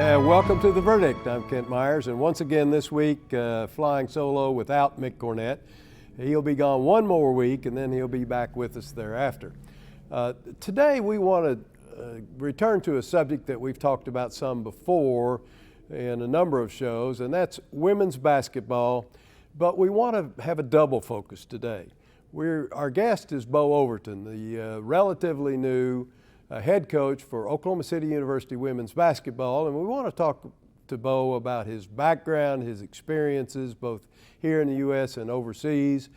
And welcome to The Verdict. I'm Kent Myers, and once again this week, flying solo without Mick Cornett. He'll be gone one more week, and then he'll be back with us thereafter. Today we want to return to a subject that we've talked about some before in a number of shows, and that's women's basketball, but we want to have a double focus today. Our guest is Bo Overton, the relatively new head coach for Oklahoma City University women's basketball, and we want to talk to Bo about his background, his experiences both here in the U.S. and overseas,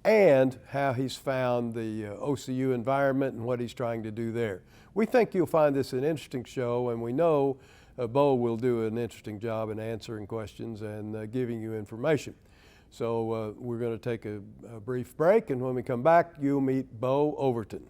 and how he's found the OCU environment and what he's trying to do there. We think you'll find this an interesting show, and we know Bo will do an interesting job in answering questions and giving you information. So we're going to take a brief break, and when we come back, you'll meet Bo Overton.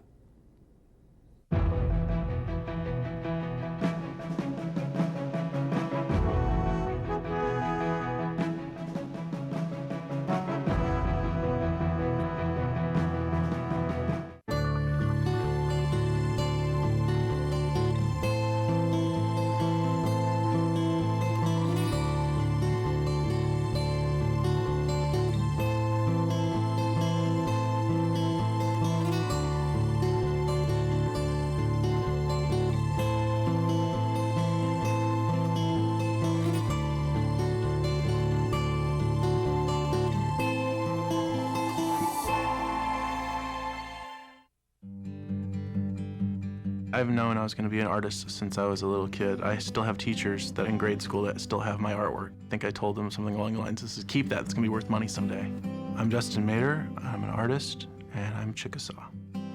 I've known I was going to be an artist since I was a little kid. I still have teachers that in grade school that still have my artwork. I think I told them something along the lines, this is keep that, it's going to be worth money someday. I'm Justin Mader, I'm an artist, and I'm Chickasaw.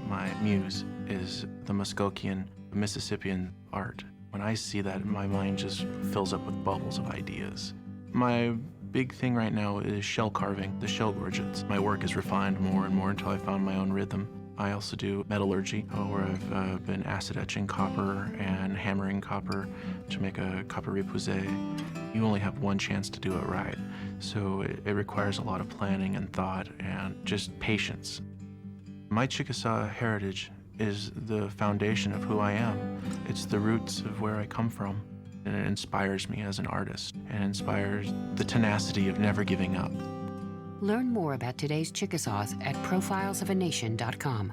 My muse is the Muskogean, Mississippian art. When I see that, my mind just fills up with bubbles of ideas. My big thing right now is shell carving, the shell gorgets. My work is refined more and more until I found my own rhythm. I also do metallurgy, where I've been acid etching copper and hammering copper to make a copper repoussé. You only have one chance to do it right, so it requires a lot of planning and thought and just patience. My Chickasaw heritage is the foundation of who I am. It's the roots of where I come from, and it inspires me as an artist and inspires the tenacity of never giving up. Learn more about today's Chickasaws at profilesofenation.com.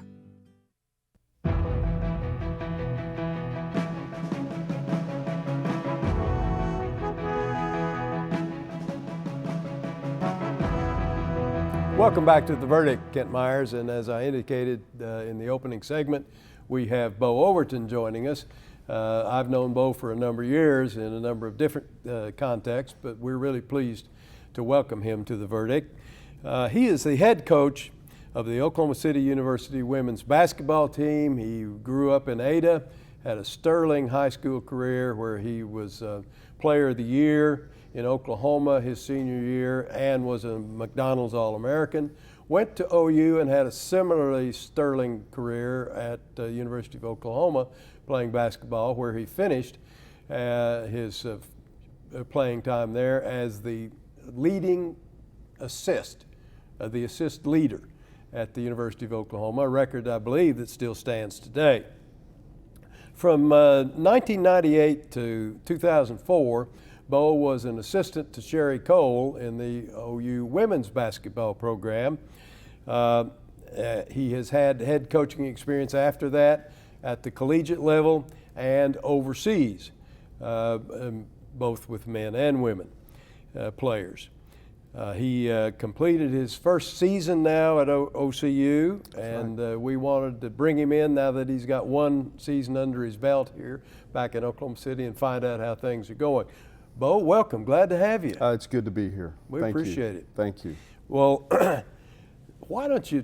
Welcome back to The Verdict, Kent Myers, and as I indicated in the opening segment, we have Bo Overton joining us. I've known Bo for a number of years in a number of different contexts, but we're really pleased to welcome him to The Verdict. He is the head coach of the Oklahoma City University women's basketball team. He grew up in Ada, had a sterling high school career where he was Player of the Year in Oklahoma his senior year and was a McDonald's All-American. Went to OU and had a similarly sterling career at University of Oklahoma playing basketball, where he finished his playing time there as the leading assist, the assist leader at the University of Oklahoma, a record I believe that still stands today. From 1998 to 2004, Bo was an assistant to Sherry Cole in the OU women's basketball program. He has had head coaching experience after that at the collegiate level and overseas, both with men and women players. He completed his first season now at OCU, and we wanted to bring him in now that he's got one season under his belt here back in Oklahoma City and find out how things are going. Bo, welcome. Glad to have you. It's good to be here. We appreciate it. Thank you. Well, why don't you,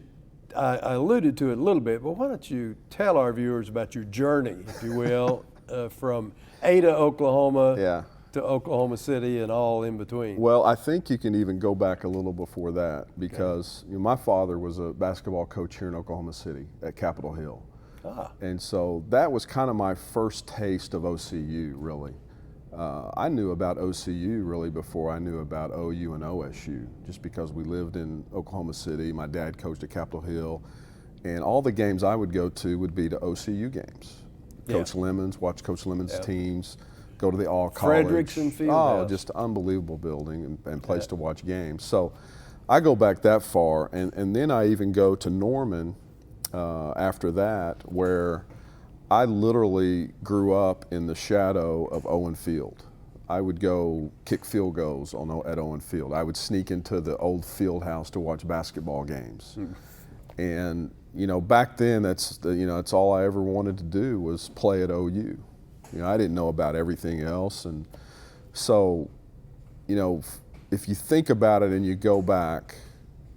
I alluded to it a little bit, but why don't you tell our viewers about your journey, if you will, from Ada, Oklahoma to Oklahoma City and all in between? Well, I think you can even go back a little before that, because my father was a basketball coach here in Oklahoma City at Capitol Hill. And so that was kind of my first taste of OCU, really. I knew about OCU really before I knew about OU and OSU, just because we lived in Oklahoma City. My dad coached at Capitol Hill, and all the games I would go to would be to OCU games. Coach Lemons, watch Coach Lemons' teams. go to the All College. Frederickson Fieldhouse. Oh, just unbelievable building and place to watch games. So I go back that far, and then I even go to Norman after that, where I literally grew up in the shadow of Owen Field. I would go kick field goals at Owen Field. I would sneak into the old field house to watch basketball games. And back then, that's all I ever wanted to do was play at OU. I didn't know about everything else, and so if you think about it and you go back,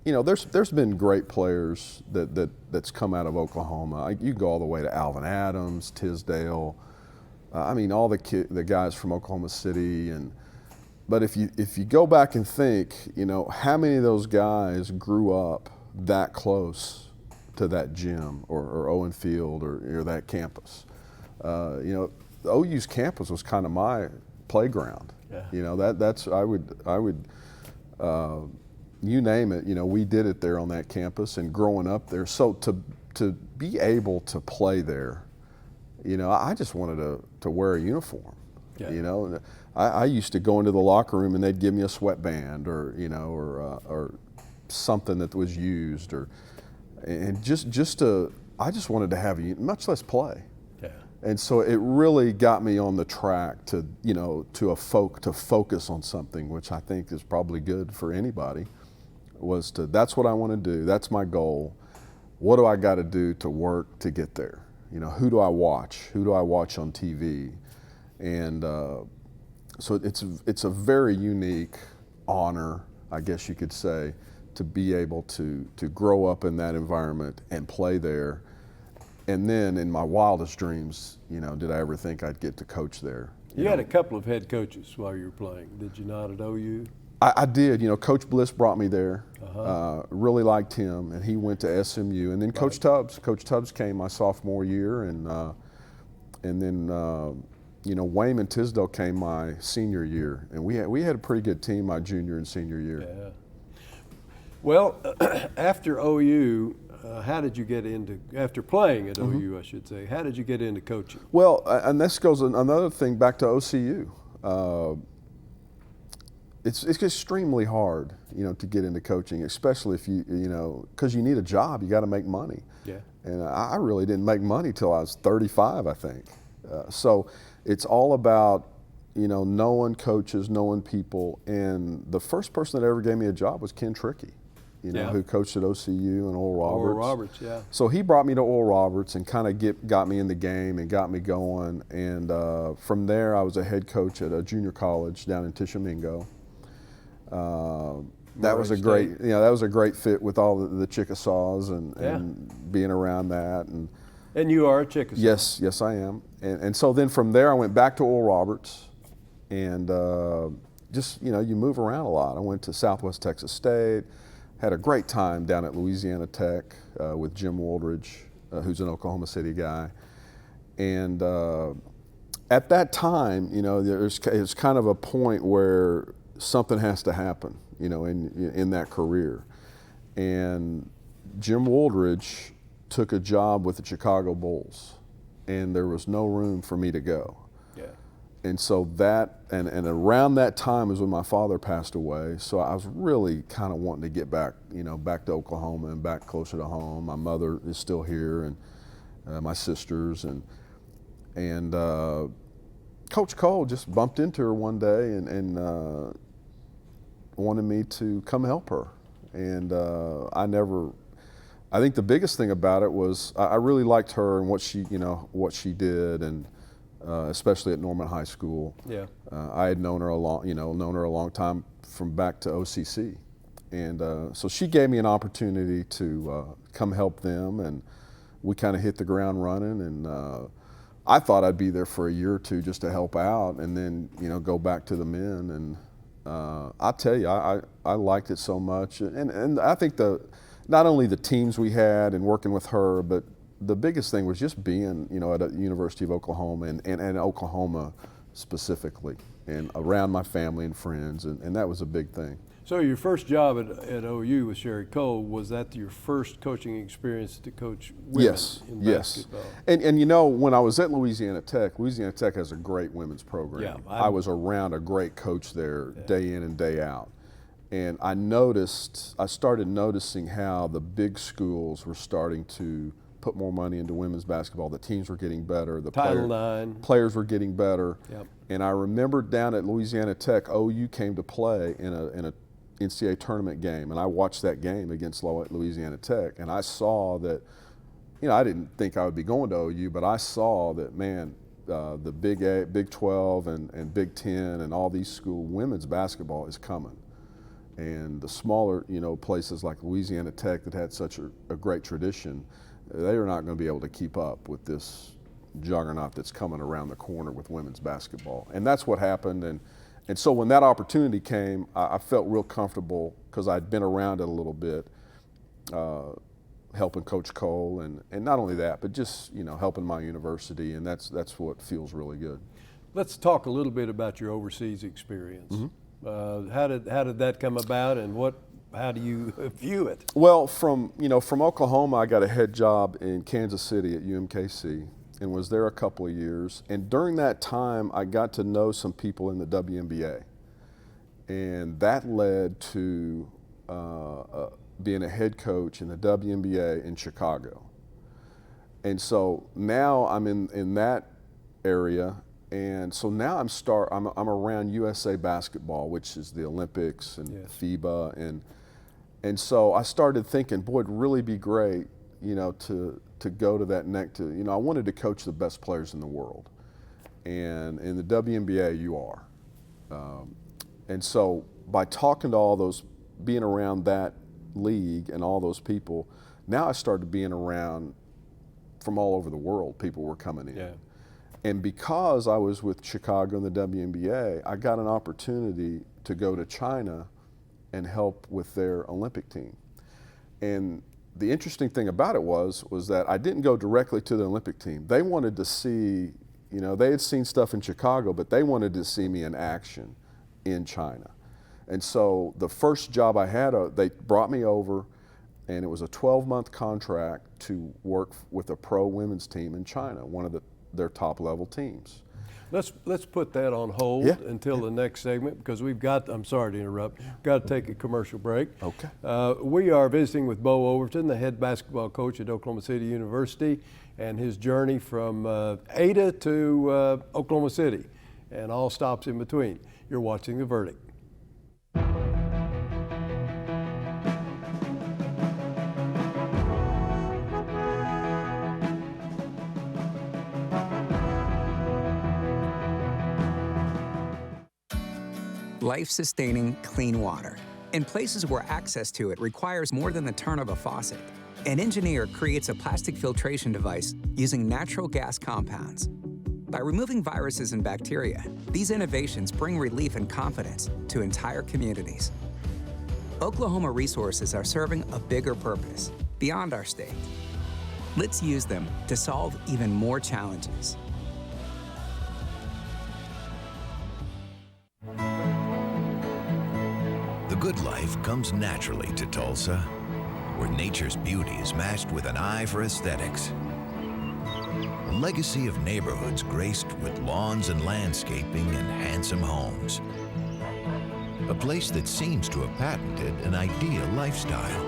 there's been great players that's come out of Oklahoma. You go all the way to Alvin Adams, Tisdale. All the guys from Oklahoma City, but if you go back and think, how many of those guys grew up that close to that gym or Owen Field or that campus? OU's campus was kind of my playground. Yeah. That's I would you name it. We did it there on that campus, and growing up there. So to be able to play there, I just wanted to wear a uniform. Yeah. I used to go into the locker room and they'd give me a sweatband or something that was used and I just wanted to have much less play. Yeah. And so it really got me on the track to focus on something, which I think is probably good for anybody. That's what I want to do. That's my goal. What do I got to do to work to get there? Who do I watch? Who do I watch on TV? And so it's a very unique honor, I guess you could say, to be able to grow up in that environment and play there. And then in my wildest dreams, did I ever think I'd get to coach there? You had a couple of head coaches while you were playing, did you not, at OU? I did. Coach Bliss brought me there. Really liked him, and he went to SMU. And then Coach Tubbs came my sophomore year, and then Wayman Tisdale came my senior year, and we had a pretty good team my junior and senior year. Yeah. Well, after OU, how did you get into, after playing at OU, I should say, how did you get into coaching? Well, and this goes another thing back to OCU. It's extremely hard, to get into coaching, especially if because you need a job, you got to make money. Yeah. And I really didn't make money till I was 35, I think. So it's all about, knowing coaches, knowing people. And the first person that ever gave me a job was Ken Trickey, who coached at OCU and Oral Roberts. Oral Roberts, yeah. So he brought me to Oral Roberts and kind of got me in the game and got me going. And from there, I was a head coach at a junior college down in Tishomingo. That was a great fit with all the Chickasaws and being around that. And you are a Chickasaw. Yes, I am. And so then from there, I went back to Oral Roberts, and you move around a lot. I went to Southwest Texas State, had a great time down at Louisiana Tech with Jim Wooldridge, who's an Oklahoma City guy. And at that time, there's kind of a point where something has to happen, in that career. And Jim Wooldridge took a job with the Chicago Bulls, and there was no room for me to go. Yeah. And so and around that time is when my father passed away. So I was really kind of wanting to get back, back to Oklahoma and back closer to home. My mother is still here, and my sisters, and Coach Cole just bumped into her one day and wanted me to come help her. And I think the biggest thing about it was I really liked her and what she did, and especially at Norman High School. Yeah. I had known her a long time from back to OCC. And so she gave me an opportunity to come help them, and we kind of hit the ground running. And I thought I'd be there for a year or two just to help out, and then go back to the men. And I'll tell you, I liked it so much, and I think not only the teams we had and working with her, but the biggest thing was just being, at the University of Oklahoma and Oklahoma specifically, and around my family and friends, and that was a big thing. So your first job at OU with Sherry Cole, was that your first coaching experience to coach women in basketball? And you know, when I was at Louisiana Tech has a great women's program. Yeah, I was around a great coach there day in and day out. And I started noticing how the big schools were starting to put more money into women's basketball. The teams were getting better. The players were getting better. Yep. And I remember down at Louisiana Tech, OU came to play in a NCAA tournament game, and I watched that game against Louisiana Tech, and I saw that, you know, I didn't think I would be going to OU, but I saw that, man, the Big 12 and Big 10 and all these school women's basketball is coming. And the smaller, you know, places like Louisiana Tech that had such a great tradition, they are not going to be able to keep up with this juggernaut that's coming around the corner with women's basketball. And that's what happened. And so when that opportunity came, I felt real comfortable because I'd been around it a little bit, helping Coach Cole, and not only that, but just, you know, helping my university, and that's what feels really good. Let's talk a little bit about your overseas experience. Mm-hmm. How did that come about, and how do you view it? Well, from Oklahoma, I got a head job in Kansas City at UMKC and was there a couple of years. And during that time, I got to know some people in the WNBA, and that led to being a head coach in the WNBA in Chicago. And so now I'm in that area. And so now I'm around USA basketball, which is the Olympics and FIBA, and so I started thinking, boy, it'd really be great, you know, to go to that next. You know, I wanted to coach the best players in the world, and in the WNBA you are, and so by talking to all those, being around that league and all those people, now I started being around from all over the world. People were coming in. Yeah. And because I was with Chicago and the WNBA, I got an opportunity to go to China and help with their Olympic team. And the interesting thing about it was that I didn't go directly to the Olympic team. They wanted to see, you know, they had seen stuff in Chicago, but they wanted to see me in action in China. And so the first job I had, they brought me over, and it was a 12-month contract to work with a pro women's team in China, one of their top level teams. Let's put that on hold until the next segment, because I'm sorry to interrupt, got to take a commercial break. Okay. We are visiting with Bo Overton, the head basketball coach at Oklahoma City University, and his journey from Ada to Oklahoma City, and all stops in between. You're watching The Verdict. Life-sustaining clean water. In places where access to it requires more than the turn of a faucet, an engineer creates a plastic filtration device using natural gas compounds. By removing viruses and bacteria, these innovations bring relief and confidence to entire communities. Oklahoma resources are serving a bigger purpose beyond our state. Let's use them to solve even more challenges. The good life comes naturally to Tulsa, where nature's beauty is matched with an eye for aesthetics. A legacy of neighborhoods graced with lawns and landscaping and handsome homes. A place that seems to have patented an ideal lifestyle.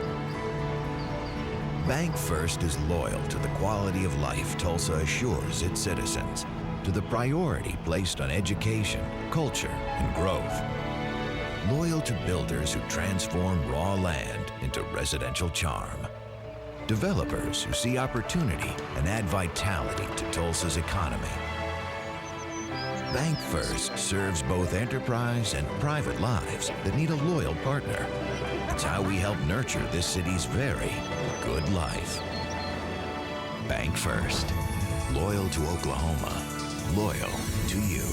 Bank First is loyal to the quality of life Tulsa assures its citizens, to the priority placed on education, culture, and growth. Loyal to builders who transform raw land into residential charm. Developers who see opportunity and add vitality to Tulsa's economy. Bank First serves both enterprise and private lives that need a loyal partner. It's how we help nurture this city's very good life. Bank First. Loyal to Oklahoma. Loyal to you.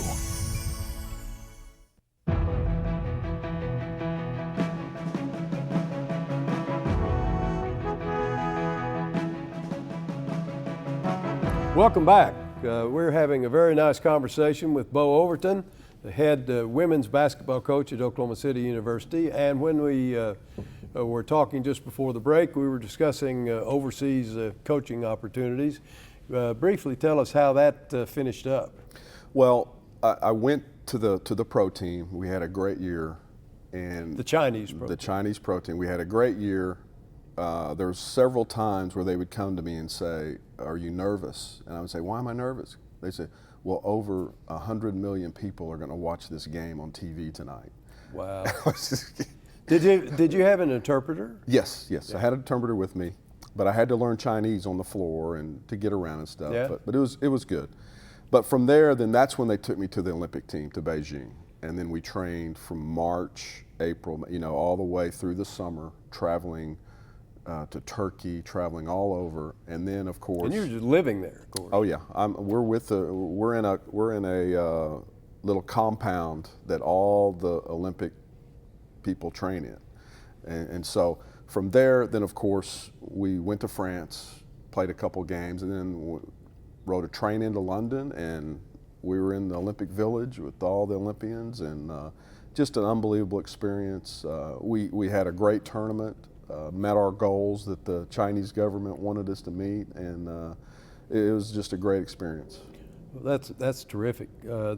Welcome back. We're having a very nice conversation with Bo Overton, the head women's basketball coach at Oklahoma City University. And when we were talking just before the break, we were discussing overseas coaching opportunities. Briefly tell us how that finished up. Well, I went to the pro team. We had a great year. And the Chinese pro team. The Chinese pro team. We had a great year. There were several times where they would come to me and say, "Are you nervous?" And I would say, "Why am I nervous?" They said, "Well, over 100 million people are going to watch this game on TV tonight." Wow. Did you have an interpreter? Yes. Yeah. I had an interpreter with me, but I had to learn Chinese on the floor and to get around and stuff. Yeah. But it was good. But from there, then that's when they took me to the Olympic team, to Beijing. And then we trained from March, April, all the way through the summer, traveling to Turkey, traveling all over, and then of course. And you were just living there, of course. Oh yeah, we're in a little compound that all the Olympic people train in, and so from there, then of course we went to France, played a couple games, and then rode a train into London, and we were in the Olympic Village with all the Olympians, and just an unbelievable experience. We had a great tournament. Met our goals that the Chinese government wanted us to meet, and it was just a great experience. Well, that's terrific. So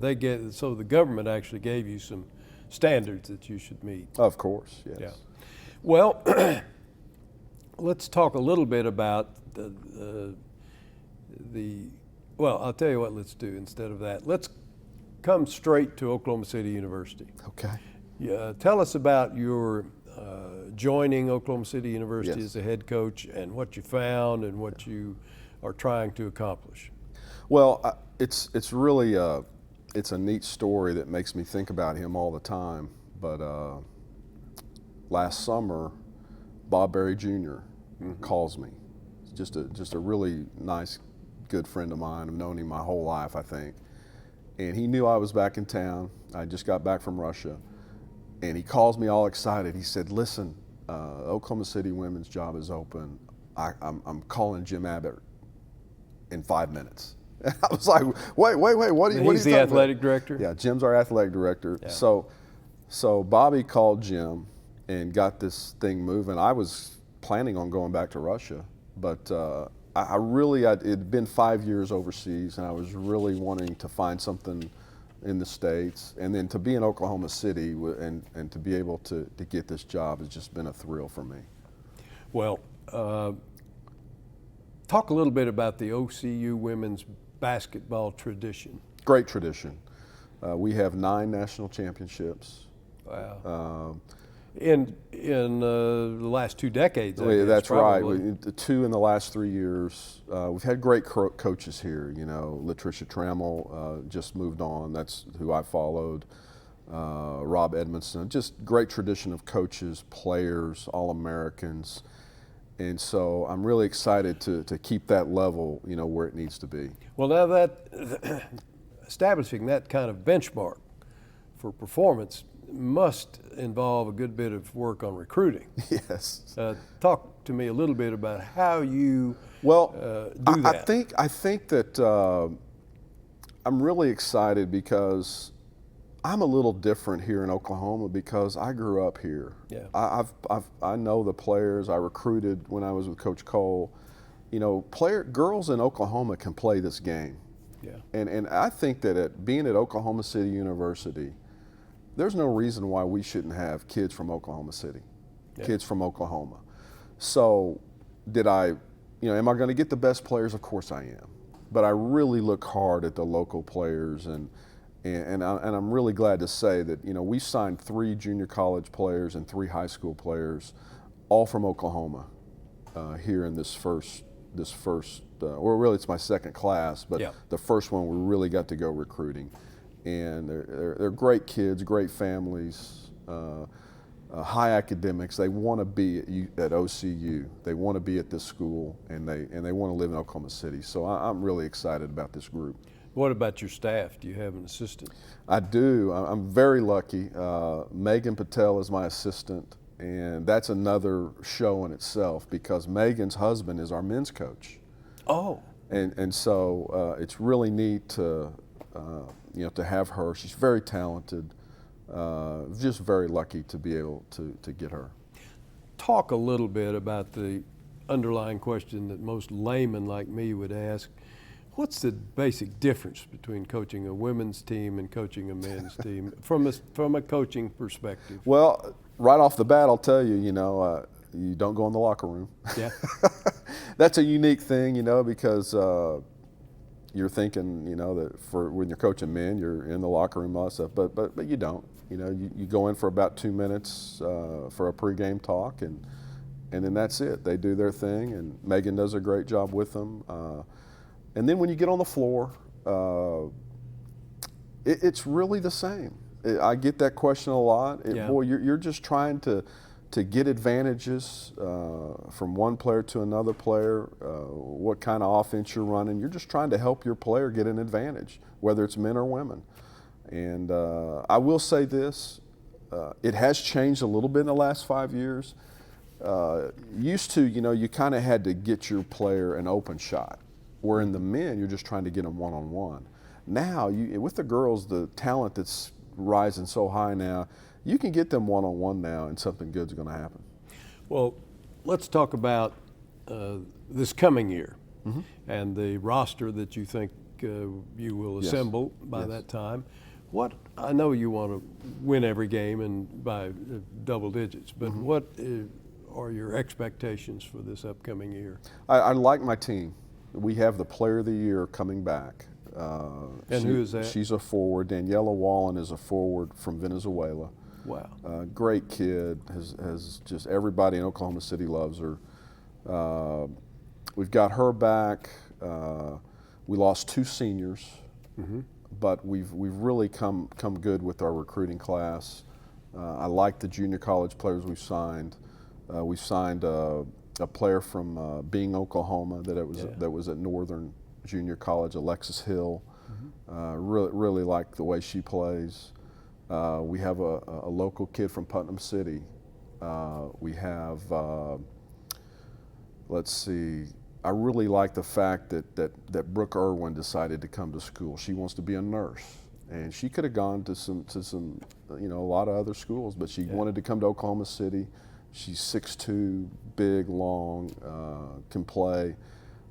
the government actually gave you some standards that you should meet. Of course, yes. Yeah. Well, let's talk a little bit about well, I'll tell you what let's do instead of that. Let's come straight to Oklahoma City University. Okay. Yeah, tell us about your joining Oklahoma City University Yes. as a head coach and what you found and what you are trying to accomplish. Well, it's really it's a neat story that makes me think about him all the time. But last summer, Bob Berry Jr. calls me. Just a really nice, good friend of mine. I've known him my whole life, I think. And he knew I was back in town. I just got back from Russia. And he calls me all excited. He said, "Listen, Oklahoma City women's job is open. I'm calling Jim Abbott in 5 minutes." And I was like, wait, what are you He's the athletic director? Yeah, Jim's our athletic director. Yeah. So Bobby called Jim and got this thing moving. I was planning on going back to Russia, but it'd been 5 years overseas, and I was really wanting to find something in the States, and then to be in Oklahoma City and to be able to get this job has just been a thrill for me. Well, talk a little bit about the OCU women's basketball tradition. Great tradition. We have 9 national championships. Wow. In the last 2 decades, I guess, that's probably. right. 2 in the last 3 years. We've had great coaches here. Latricia Trammell just moved on. That's who I followed. Rob Edmondson. Just great tradition of coaches, players, All-Americans. And so I'm really excited to keep that level, where it needs to be. Well, now that establishing that kind of benchmark for performance must involve a good bit of work on recruiting. Yes. Talk to me a little bit about how you do that. I think that I'm really excited because I'm a little different here in Oklahoma because I grew up here. Yeah. I know the players. I recruited when I was with Coach Cole. Girls in Oklahoma can play this game. Yeah. And I think that being at Oklahoma City University, there's no reason why we shouldn't have kids from Oklahoma City, kids from Oklahoma. So am I going to get the best players? Of course I am. But I really look hard at the local players, and I'm really glad to say that, we signed 3 junior college players and 3 high school players, all from Oklahoma, here in this first, really it's my second class, but the first one we really got to go recruiting. And they're great kids, great families, high academics. They want to be at OCU. They want to be at this school, and they want to live in Oklahoma City. So I'm really excited about this group. What about your staff? Do you have an assistant? I do. I'm very lucky. Megan Patel is my assistant, and that's another show in itself because Megan's husband is our men's coach. Oh. And so it's really neat to, to have her. She's very talented. Just very lucky to be able to get her. Talk a little bit about the underlying question that most laymen like me would ask. What's the basic difference between coaching a women's team and coaching a men's team from a coaching perspective? Well, right off the bat, I'll tell you, you don't go in the locker room. Yeah. That's a unique thing, because you're thinking, that for when you're coaching men, you're in the locker room, all that stuff, but you don't. You go in for about 2 minutes for a pregame talk, and then that's it. They do their thing, and Megan does a great job with them. And then when you get on the floor, it's really the same. I get that question a lot. Boy, you're just trying to get advantages from one player to another player, what kind of offense you're running. You're just trying to help your player get an advantage, whether it's men or women. And I will say this, it has changed a little bit in the last 5 years. Used to, you kind of had to get your player an open shot, where in the men, you're just trying to get them one-on-one. Now, with the girls, the talent that's rising so high now, you can get them one-on-one now, and something good's going to happen. Well, let's talk about this coming year and the roster that you think you will assemble by that time. I know you want to win every game and by double digits, but what are your expectations for this upcoming year? I like my team. We have the Player of the Year coming back. And who is that? She's a forward. Daniela Wallen is a forward from Venezuela. Wow. Great kid. Has just everybody in Oklahoma City loves her. We've got her back. We lost 2 seniors, but we've really come good with our recruiting class. I like the junior college players we've signed. We've signed a player from Bing, Oklahoma, that was at Northern Junior College, Alexis Hill. Really like the way she plays. We have a local kid from Putnam City. We have, let's see, I really like the fact that Brooke Irwin decided to come to school. She wants to be a nurse, and she could have gone to some a lot of other schools, but she wanted to come to Oklahoma City. She's 6'2", big, long, can play.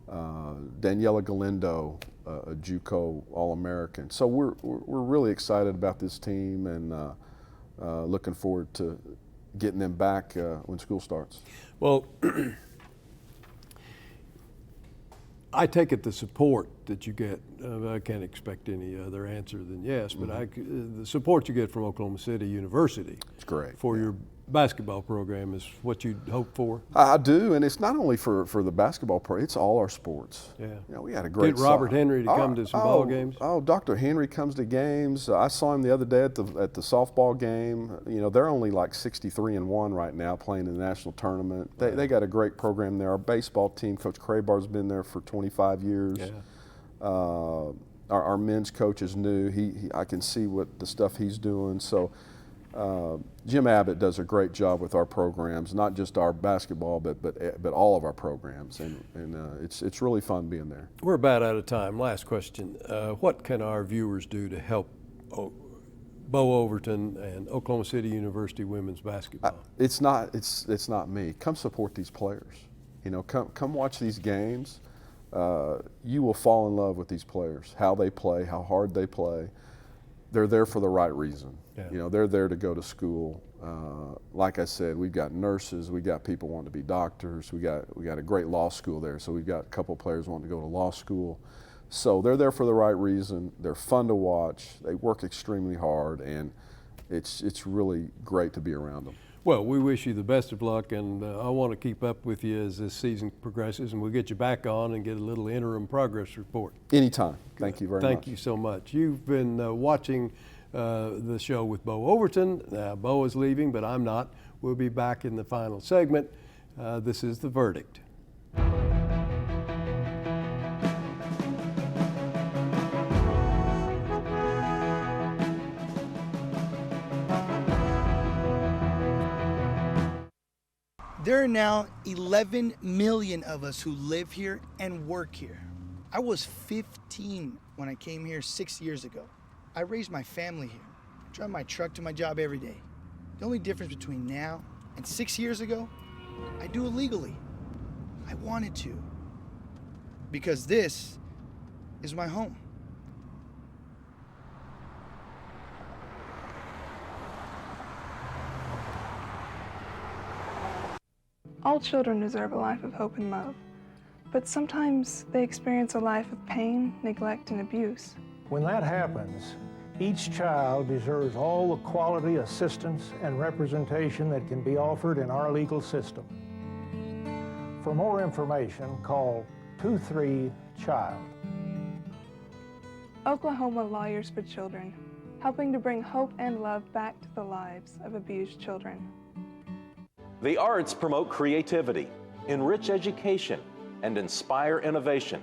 Daniela Galindo, a JUCO All-American. So we're really excited about this team, and looking forward to getting them back when school starts. Well, I take it the support that you get, I can't expect any other answer than yes, but the support you get from Oklahoma City University It's great. for your basketball program is what you'd hope for? I do, and it's not only for the basketball program, it's all our sports. Yeah. We had a great Get Robert Henry to come to some ball games? Oh, Dr. Henry comes to games. I saw him the other day at the softball game. They're only like 63-1 right now playing in the national tournament. They got a great program there. Our baseball team, Coach Craybar's been there for 25 years. Yeah. Our men's coach is new. I can see what the stuff he's doing. So Jim Abbott does a great job with our programs, not just our basketball, but all of our programs, and it's really fun being there. We're about out of time. Last question: what can our viewers do to help Bo Overton and Oklahoma City University women's basketball? It's not me. Come support these players. Come watch these games. You will fall in love with these players. How they play, how hard they play. They're there for the right reason. Yeah. They're there to go to school. Like I said, we've got nurses, we got people wanting to be doctors, we got a great law school there, so we've got a couple players wanting to go to law school. So they're there for the right reason. They're fun to watch. They work extremely hard, and it's really great to be around them. Well, we wish you the best of luck, and I want to keep up with you as this season progresses, and we'll get you back on and get a little interim progress report. Anytime. Thank you very much. Thank you so much. You've been watching the show with Bo Overton. Bo is leaving, but I'm not. We'll be back in the final segment. This is The Verdict. There are now 11 million of us who live here and work here. I was 15 when I came here 6 years ago. I raised my family here. I drive my truck to my job every day. The only difference between now and 6 years ago, I do it legally. I wanted to. Because this is my home. All children deserve a life of hope and love, but sometimes they experience a life of pain, neglect, and abuse. When that happens, each child deserves all the quality assistance and representation that can be offered in our legal system. For more information, call 23-CHILD. Oklahoma Lawyers for Children, helping to bring hope and love back to the lives of abused children. The arts promote creativity, enrich education, and inspire innovation.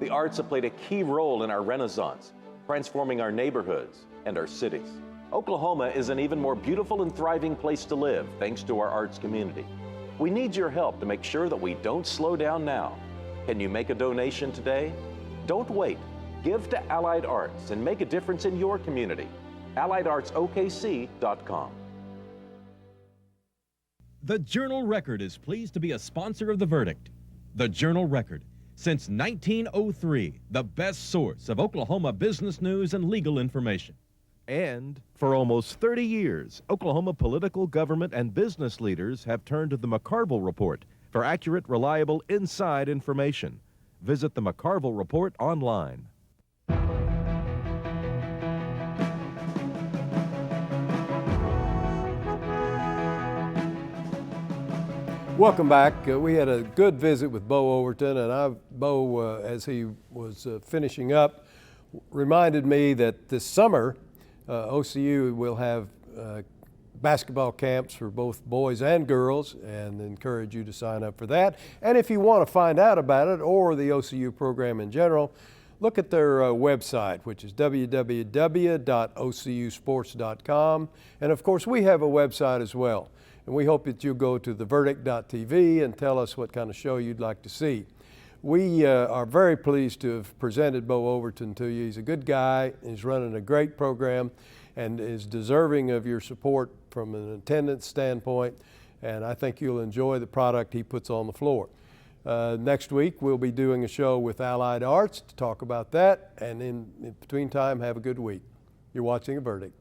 The arts have played a key role in our Renaissance, transforming our neighborhoods and our cities. Oklahoma is an even more beautiful and thriving place to live thanks to our arts community. We need your help to make sure that we don't slow down now. Can you make a donation today? Don't wait. Give to Allied Arts and make a difference in your community. AlliedArtsOKC.com. The Journal-Record is pleased to be a sponsor of The Verdict. The Journal-Record, since 1903, the best source of Oklahoma business news and legal information. And for almost 30 years, Oklahoma political, government, and business leaders have turned to the McCarville Report for accurate, reliable, inside information. Visit the McCarville Report online. Welcome back. We had a good visit with Bo Overton, and Bo, as he was finishing up, reminded me that this summer OCU will have basketball camps for both boys and girls, and encourage you to sign up for that. And if you want to find out about it or the OCU program in general, look at their website, which is www.ocusports.com. And of course, we have a website as well. And we hope that you'll go to theverdict.tv and tell us what kind of show you'd like to see. We are very pleased to have presented Bo Overton to you. He's a good guy. He's running a great program and is deserving of your support from an attendance standpoint. And I think you'll enjoy the product he puts on the floor. Next week, we'll be doing a show with Allied Arts to talk about that. And in between time, have a good week. You're watching The Verdict.